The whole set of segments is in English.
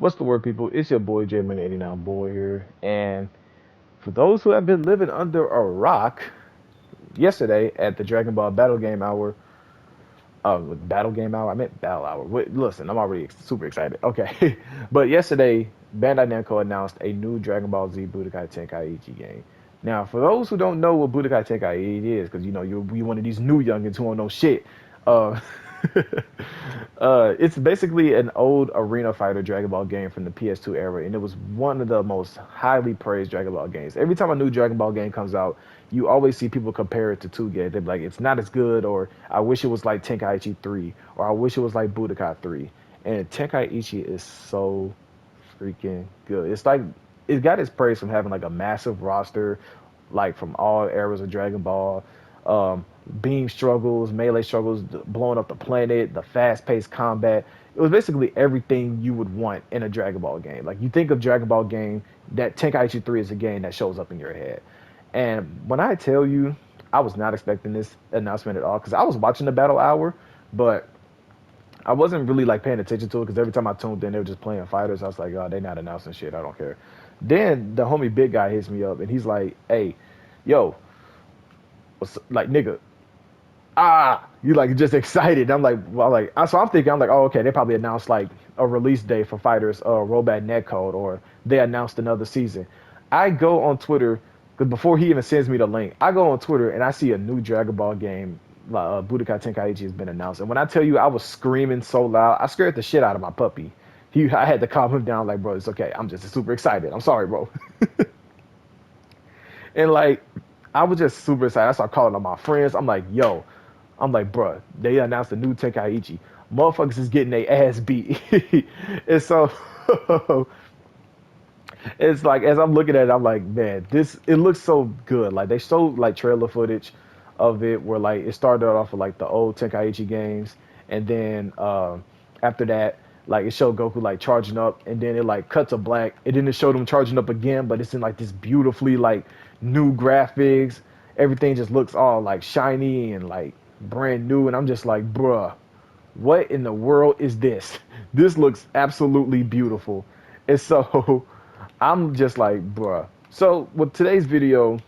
What's the word, people? It's your boy J-Man89 Boy here. And for those who have been living under a rock, yesterday at the Dragon Ball Battle Game Hour, Battle Game Hour? I meant Battle Hour. Wait, listen, I'm already super excited. Okay. But yesterday, Bandai Namco announced a new Dragon Ball Z Budokai Tenkaichi game. Now, for those who don't know what Budokai Tenkaichi is, because you know you're one of these new youngins who don't know shit, uh, it's basically an old arena fighter Dragon Ball game from the PS2 era, and it was one of the most highly praised Dragon Ball games. Every time a new Dragon Ball game comes out, you always see people compare it to two games. They're like, it's not as good, or I wish it was like Tenkaichi 3, or I wish it was like Budokai 3. And Tenkaichi is so freaking good. It's like it got its praise from having like a massive roster, like from all eras of Dragon Ball. Beam struggles, melee struggles, blowing up the planet, the fast-paced combat. It was basically everything you would want in a Dragon Ball game. Like you think of Dragon Ball game, that Tenkaichi 3 is a game that shows up in your head. And when I tell you, I was not expecting this announcement at all because I was watching the Battle Hour, but I wasn't really like paying attention to it because every time I tuned in, they were just playing fighters. I was like, oh, they're not announcing shit. I don't care. Then the homie big guy hits me up and he's like, hey, yo, what's like nigga? You like just excited. I'm like, well, like, so I'm thinking, I'm like, oh, okay, they probably announced like a release date for Fighters Rollback Netcode, or they announced another season. I go on Twitter because before he even sends me the link, I go on Twitter and I see a new Dragon Ball game, Budokai Tenkaichi has been announced. And when I tell you, I was screaming so loud, I scared the shit out of my puppy. I had to calm him down, like, bro, it's okay. I'm just super excited. I'm sorry, bro. And like, I was just super excited. I started calling on my friends. I'm like, yo, I'm like, bruh, they announced a new Tenkaichi. Motherfuckers is getting their ass beat. And so it's like as I'm looking at it, I'm like, man, this it looks so good. Like they showed like trailer footage of it where like it started off with like the old Tenkaichi games, and then after that, like it showed Goku like charging up, and then it like cut to black, and then it showed him charging up again, but it's in like this beautifully like new graphics. Everything just looks all like shiny and like brand new, and I'm just like, bruh, what in the world is this? This looks absolutely beautiful. And so I'm just like, bruh. So with today's video,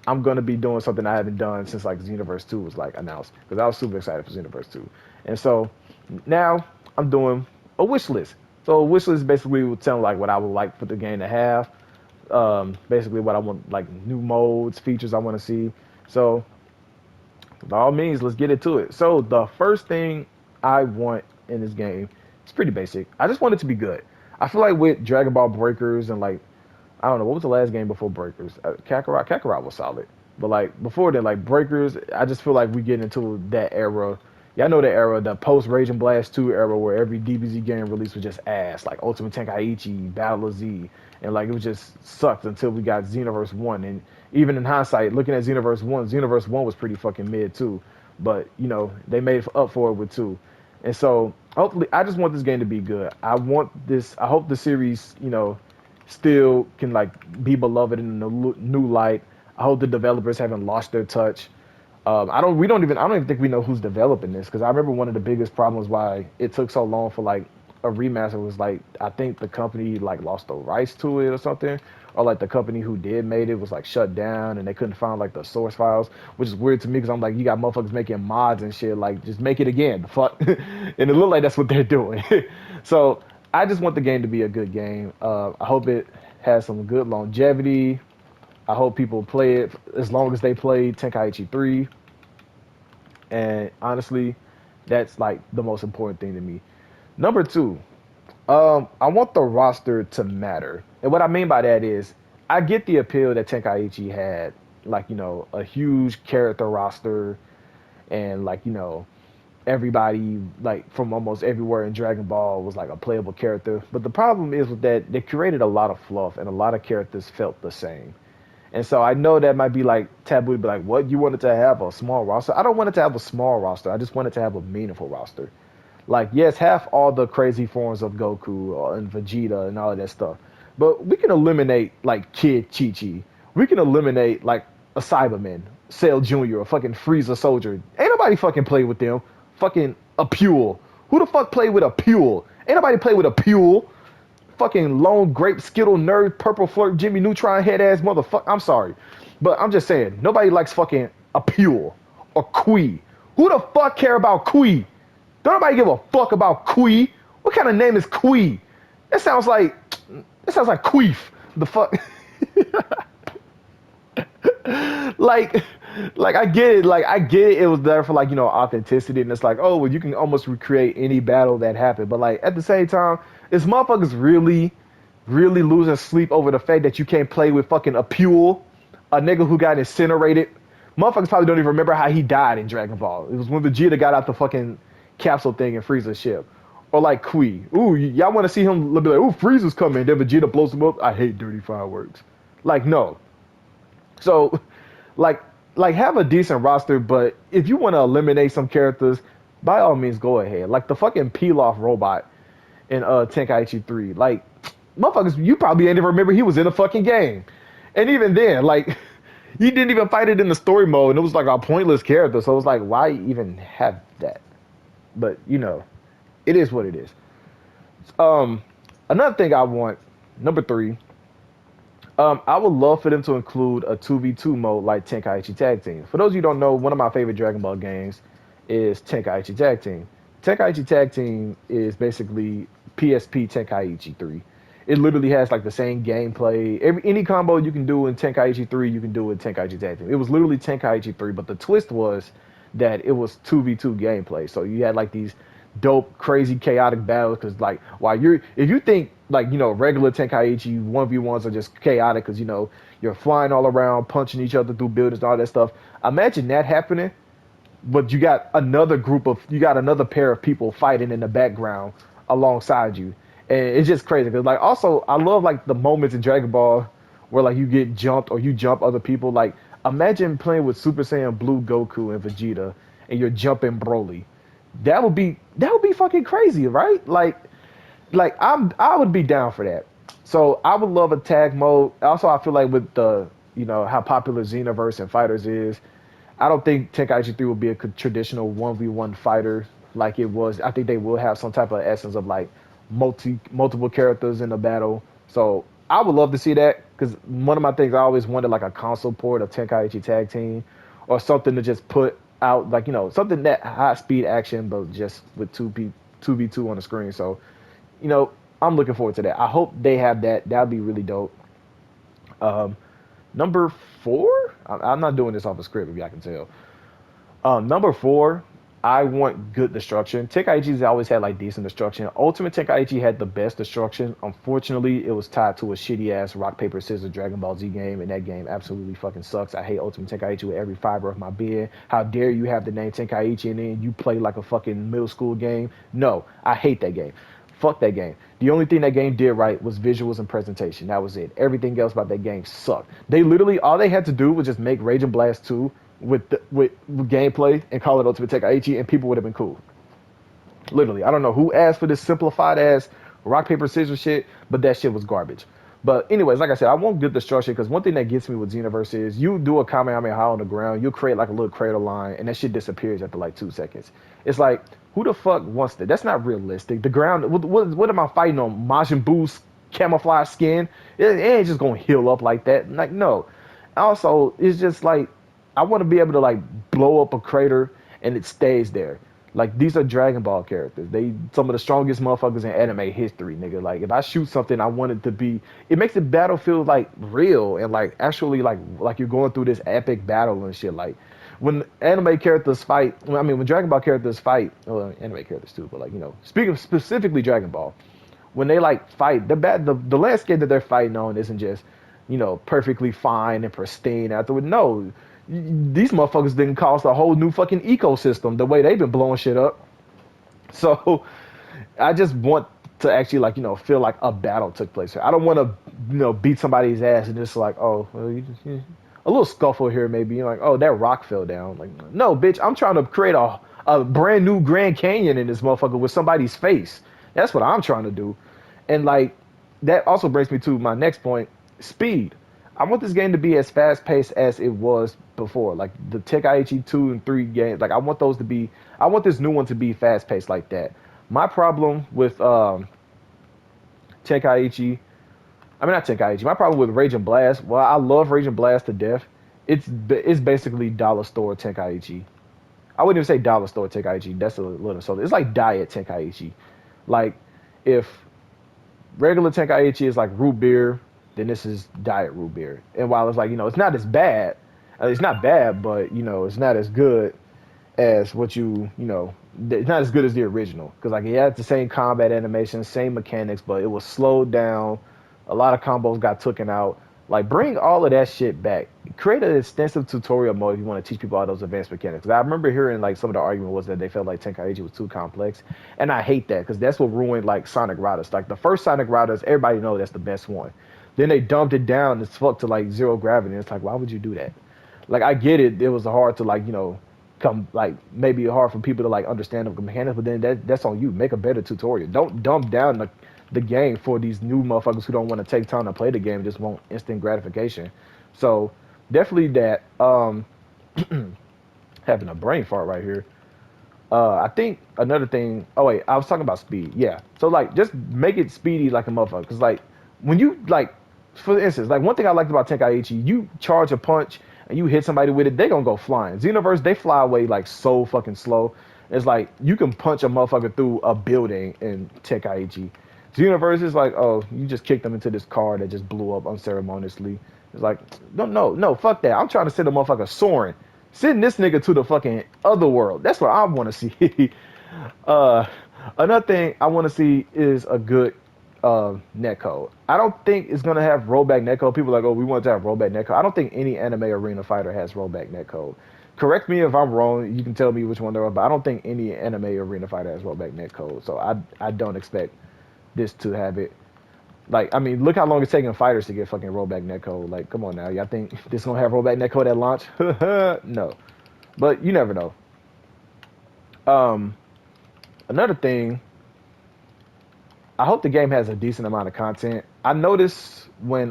I'm gonna be doing something I haven't done since like Xenoverse 2 was like announced. Because I was super excited for Xenoverse 2. And so now I'm doing a wish list. So a wish list basically will tell like what I would like for the game to have. Basically what I want, like new modes, features I want to see. So by all means, let's get into it. So the first thing I want in this game, it's pretty basic. I just want it to be good. I feel like with Dragon Ball Breakers and like I don't know what was the last game before Breakers. Kakarot. Kakarot was solid, but like before then, like Breakers, I just feel like we get into that era. Yeah, I know the era, the post Raging Blast 2 era, where every DBZ game release was just ass, like Ultimate Tenkaichi, Battle of Z, and like it was just sucked until we got Xenoverse 1. And even in hindsight, looking at Xenoverse 1 was pretty fucking mid too. But you know they made up for it with 2, and so hopefully I just want this game to be good. I want this. I hope the series, you know, still can like be beloved in a new light. I hope the developers haven't lost their touch. I don't even think we know who's developing this because I remember one of the biggest problems why it took so long for like a remaster was like I think the company like lost the rights to it or something, or like the company who did made it was like shut down and they couldn't find like the source files, which is weird to me because I'm like, you got motherfuckers making mods and shit, like just make it again, the fuck, and it looked like that's what they're doing. So I just want the game to be a good game. I hope it has some good longevity. I hope people play it as long as they play Tenkaichi 3. And honestly, that's like the most important thing to me. Number two, I want the roster to matter. And what I mean by that is I get the appeal that Tenkaichi had, like, you know, a huge character roster and like, you know, everybody like from almost everywhere in Dragon Ball was like a playable character. But the problem is with that they created a lot of fluff and a lot of characters felt the same. And so I know that might be like taboo to be like, what you wanted to have a small roster? I don't want it to have a small roster. I just want it to have a meaningful roster. Like, yes, have all the crazy forms of Goku and Vegeta and all of that stuff. But we can eliminate like Kid Chi Chi. We can eliminate like a Cyberman, Cell Jr., a fucking Frieza Soldier. Ain't nobody fucking play with them. Fucking a Pule. Who the fuck play with a Pule? Ain't nobody play with a Pule. fucking lone grape skittle nerd purple flirt Jimmy Neutron head ass motherfucker. I'm sorry, but I'm just saying nobody likes fucking a Pure or Quee. Who the fuck care about Quee? Don't nobody give a fuck about Quee. What kind of name is Quee? That sounds like queef. The fuck. like I get it, like I get it, it was there for like, authenticity, and it's like, oh well, you can almost recreate any battle that happened, but like at the same time, is motherfuckers really losing sleep over the fact that you can't play with fucking a Pule, a nigga who got incinerated? Motherfuckers probably don't even remember how he died in Dragon Ball. It was when Vegeta got out the fucking capsule thing and Frieza's ship. Or like Quee. Ooh, y'all want to see him be like, ooh, Frieza's coming, then Vegeta blows him up. I hate dirty fireworks. Like, no. So, like, have a decent roster, but if you want to eliminate some characters, by all means, go ahead. Like the fucking Pilaf robot in Tenkaichi 3. Like, motherfuckers, you probably ain't even remember he was in the fucking game. And even then, like, you didn't even fight it in the story mode, and it was like a pointless character. So it was like, why even have that? But it is what it is. Um, Another thing I want, number three, I would love for them to include a 2v2 mode like Tenkaichi Tag Team. For those of you who don't know, one of my favorite Dragon Ball games is Tenkaichi Tag Team. Tenkaichi Tag Team is basically PSP Tenkaichi 3. It literally has like the same gameplay. Any combo you can do in Tenkaichi 3, you can do in Tenkaichi Tag Team. It was literally Tenkaichi 3, but the twist was that it was 2v2 gameplay. So you had like these dope, crazy, chaotic battles. Because like, if you think like regular Tenkaichi 1v1s are just chaotic because you're flying all around, punching each other through buildings, and all that stuff. Imagine that happening, but you got another pair of people fighting in the background alongside you, and it's just crazy. Because like, also I love like the moments in Dragon Ball where like you get jumped or you jump other people. Like, imagine playing with Super Saiyan Blue Goku and Vegeta, and you're jumping Broly. That would be fucking crazy, right? I would be down for that. So I would love a tag mode. Also, I feel like with the how popular Xenoverse and Fighters is, I don't think Tenkaichi 3 will be a traditional 1v1 fighter like it was. I think they will have some type of essence of like multiple characters in the battle. So I would love to see that, because one of my things I always wanted, like a console port of Tenkaichi Tag Team, or something to just put out, like something that high speed action but just with 2v2 on the screen. So I'm looking forward to that. I hope they have that. That'd be really dope. Um, Number four, I'm not doing this off a script if y'all can tell. Number four, I want good destruction. Tenkaichi's always had like decent destruction. Ultimate Tenkaichi had the best destruction. Unfortunately, it was tied to a shitty ass rock paper scissors Dragon Ball Z game, and that game absolutely fucking sucks. I hate Ultimate Tenkaichi with every fiber of my being. How dare you have the name Tenkaichi and then you play like a fucking middle school game? No, I hate that game. Fuck that game. The only thing that game did right was visuals and presentation. That was it. Everything else about that game sucked. They literally, all they had to do was just make Rage and Blast 2 with gameplay and call it Ultimate Tenkaichi, and people would have been cool. Literally, I don't know who asked for this simplified ass rock paper scissors shit, but that shit was garbage. But anyways, like I said, I want good destruction, because one thing that gets me with Xenoverse is you do a Kamehameha on the ground, you create like a little crater line, and that shit disappears after like 2 seconds. It's like, who the fuck wants that? That's not realistic. The ground, what am I fighting on? Majin Buu's camouflage skin? It ain't just gonna heal up like that. Like, no. Also, it's just like, I want to be able to like blow up a crater and it stays there. Like, these are Dragon Ball characters. They some of the strongest motherfuckers in anime history, nigga. Like, if I shoot something, I want it to be. It makes the battlefield like real and like actually like you're going through this epic battle and shit. Like, when anime characters fight. I mean, when Dragon Ball characters fight, well, anime characters too. But like, speaking specifically Dragon Ball, when they like fight, the landscape that they're fighting on isn't just perfectly fine and pristine afterward. No, these motherfuckers didn't cause a whole new fucking ecosystem the way they've been blowing shit up. So I just want to actually like feel like a battle took place here. I don't want to beat somebody's ass and just like, oh well, a little scuffle here maybe. You're like, oh, that rock fell down. Like, no, bitch, I'm trying to create a brand new Grand Canyon in this motherfucker with somebody's face. That's what I'm trying to do. And like, that also brings me to my next point: speed. I want this game to be as fast paced as it was before. Like the Tenkaichi 2 and 3 games. Like, I want this new one to be fast paced like that. My problem with Tenkaichi. I mean, not Tenkaichi. My problem with Raging Blast. Well, I love Raging Blast to death. It's basically dollar store Tenkaichi. I wouldn't even say dollar store Tenkaichi. That's a little so. It's like diet Tenkaichi. Like if regular Tenkaichi is like root beer, then this is diet root beer. And while it's like it's not as bad. It's not bad, but it's not as good as what it's not as good as the original because like it had the same combat animation, same mechanics, but it was slowed down. A lot of combos got taken out. Like bring all of that shit back. Create an extensive tutorial mode if you want to teach people all those advanced mechanics. 'Cause I remember hearing like some of the argument was that they felt like Tenkaichi was too complex, and I hate that because that's what ruined like Sonic Riders. Like the first Sonic Riders, everybody know that's the best one. Then they dumped it down as fuck to like zero gravity. And it's like, why would you do that? Like I get it, it was hard to like come like maybe hard for people to like understand the mechanics, but then that's on you. Make a better tutorial. Don't dumb down the game for these new motherfuckers who don't want to take time to play the game and just want instant gratification. So definitely that. Having a brain fart right here. I think another thing. Oh wait, I was talking about speed. Yeah. So like, just make it speedy like a motherfucker. Cause like, when you like, for instance, like one thing I liked about Tenkaichi, you charge a punch and you hit somebody with it, they gonna go flying. Xenoverse, they fly away like so fucking slow. It's like you can punch a motherfucker through a building in Tenkaichi. Xenoverse is like, oh, you just kicked them into this car that just blew up unceremoniously. It's like, no, no, no, fuck that. I'm trying to send a motherfucker soaring. Send this nigga to the fucking other world. That's what I want to see. uh, Another thing I want to see is a good netcode. I don't think it's gonna have rollback netcode. People are like, oh, we want to have rollback netcode. I don't think any anime arena fighter has rollback netcode. Correct me if I'm wrong. You can tell me which one they're on, but I don't think any anime arena fighter has rollback netcode. So I don't expect this to have it. Like, I mean, look how long it's taking fighters to get fucking rollback netcode. Like, come on now. Y'all think this gonna have rollback netcode at launch? No. But you never know. Um, Another thing, I hope the game has a decent amount of content. I notice when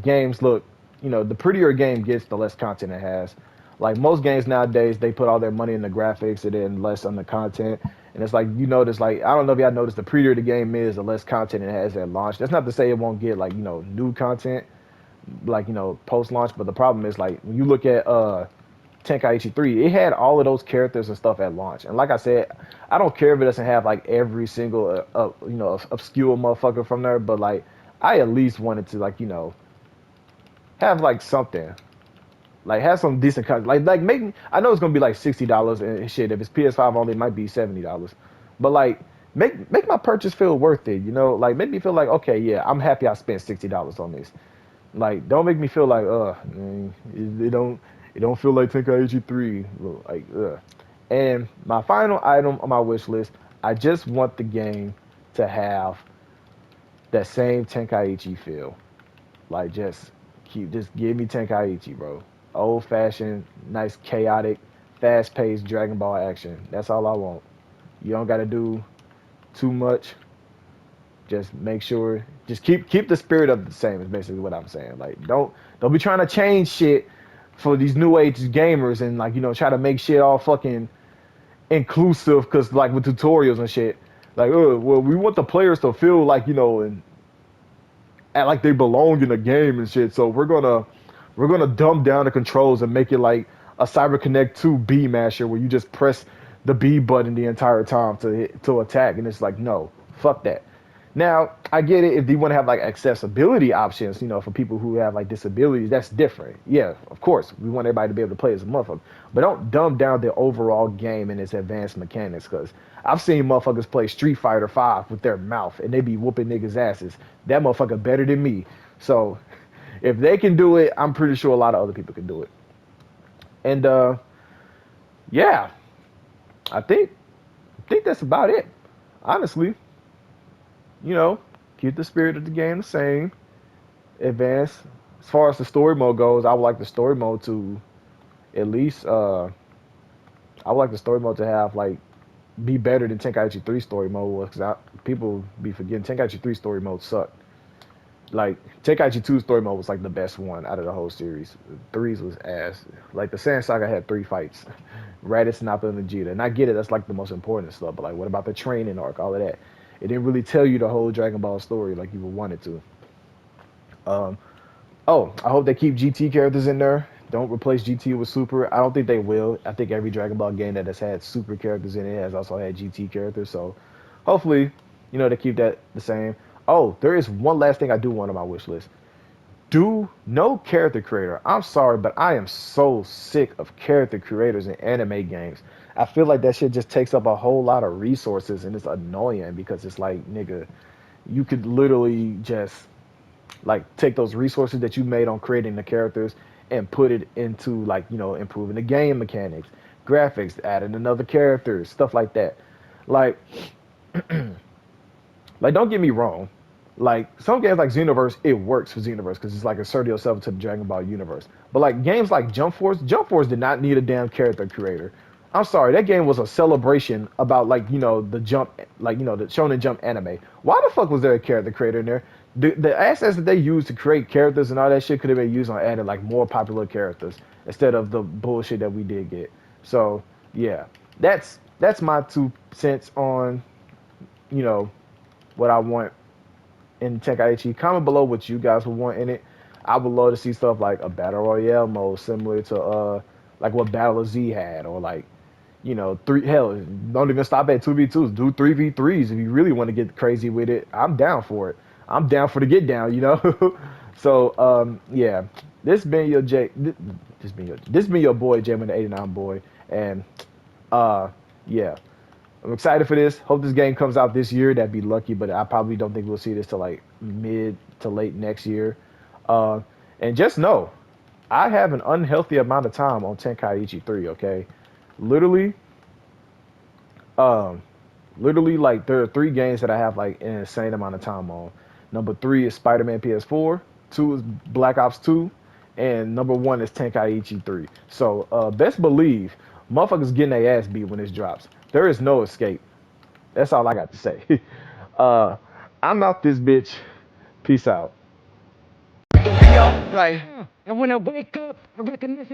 games look, the prettier a game gets, the less content it has. Like most games nowadays, they put all their money in the graphics and then less on the content. And it's like you notice, like I don't know if y'all noticed, the prettier the game is, the less content it has at launch. That's not to say it won't get like new content, like post launch. But the problem is like when you look at Tenkaichi 3, it had all of those characters and stuff at launch. And like I said, I don't care if it doesn't have like every single obscure motherfucker from there, but like I at least wanted to like have like something. Like have some decent content. Like make I know it's gonna be like $60 and shit. If it's PS5 only, it might be $70. But like make my purchase feel worth it. Like make me feel like okay, yeah, I'm happy I spent $60 on this. Like don't make me feel like man, it don't feel like Tenkaichi 3. Like And my final item on my wish list, I just want the game to have that same Tenkaichi feel. Like just give me Tenkaichi, bro. Old fashioned, nice, chaotic, fast paced Dragon Ball action. That's all I want. You don't gotta do too much. Just make sure just keep the spirit of the same is basically what I'm saying. Like don't be trying to change shit for these new age gamers and like try to make shit all fucking inclusive because like with tutorials and shit. Like, well, we want the players to feel like and act like they belong in the game and shit. So we're gonna dumb down the controls and make it like a Cyber Connect 2 B masher where you just press the B button the entire time to attack, and it's like no, fuck that. Now I get it if you want to have like accessibility options, for people who have like disabilities, that's different. Yeah, of course we want everybody to be able to play as a motherfucker, but don't dumb down the overall game and its advanced mechanics. Because I've seen motherfuckers play Street Fighter 5 with their mouth and they be whooping niggas asses. That motherfucker better than me. So if they can do it, I'm pretty sure a lot of other people can do it. And yeah, I think that's about it. Honestly, you know, keep the spirit of the game the same. Advance. As far as the story mode goes, I would like the story mode to at least I would like the story mode to have like be better than Tenkaichi 3 story mode was because people be forgetting Tenkaichi 3 story mode sucked. Like Tenkaichi 2 story mode was like the best one out of the whole series. Threes was ass. Like the Sand Saga had 3 fights. Raditz, Nappa, and Vegeta. And I get it, that's like the most important stuff, but like what about the training arc, all of that? It didn't really tell you the whole Dragon Ball story like you would want it to. Um, oh, I hope they keep GT characters in there. Don't replace GT with Super. I don't think they will. I think every Dragon Ball game that has had Super characters in it has also had GT characters. So hopefully, they keep that the same. Oh, there is one last thing I do want on my wish list. Do no character creator. I'm sorry, but I am so sick of character creators in anime games. I feel like that shit just takes up a whole lot of resources and it's annoying because it's like, nigga, you could literally just like take those resources that you made on creating the characters and put it into like, improving the game mechanics, graphics, adding another character, stuff like that. Like like, don't get me wrong. Like some games like Xenoverse, it works for Xenoverse because it's like insert yourself into the Dragon Ball universe. But like games like Jump Force did not need a damn character creator. I'm sorry, that game was a celebration about like the Jump, like the Shonen Jump anime. Why the fuck was there a character creator in there? The assets that they used to create characters and all that shit could have been used on adding like more popular characters instead of the bullshit that we did get. So yeah, that's my 2 cents on you know what I want in Tenkaichi. Comment below what you guys would want in it. I would love to see stuff like a battle royale mode similar to like what Battle Z had, or like three, hell, don't even stop at 2v2s. Do 3v3s if you really want to get crazy with it. I'm down for it. I'm down for the get down. So yeah, this been your boy Jam the 89 boy, and uh yeah, I'm excited for this. Hope this game comes out this year. That'd be lucky, but I probably don't think we'll see this till like mid to late next year. Uh, and just know, I have an unhealthy amount of time on Tenkaichi 3. Okay, literally, um, literally, like there are 3 games that I have like an insane amount of time on. Number 3 is Spider-Man PS4. 2 is Black Ops 2, and number 1 is Tenkaichi 3. So best believe, motherfuckers getting their ass beat when this drops. There is no escape. That's all I got to say. uh, I'm out this bitch. Peace out. Right. And when I wake up, I recognize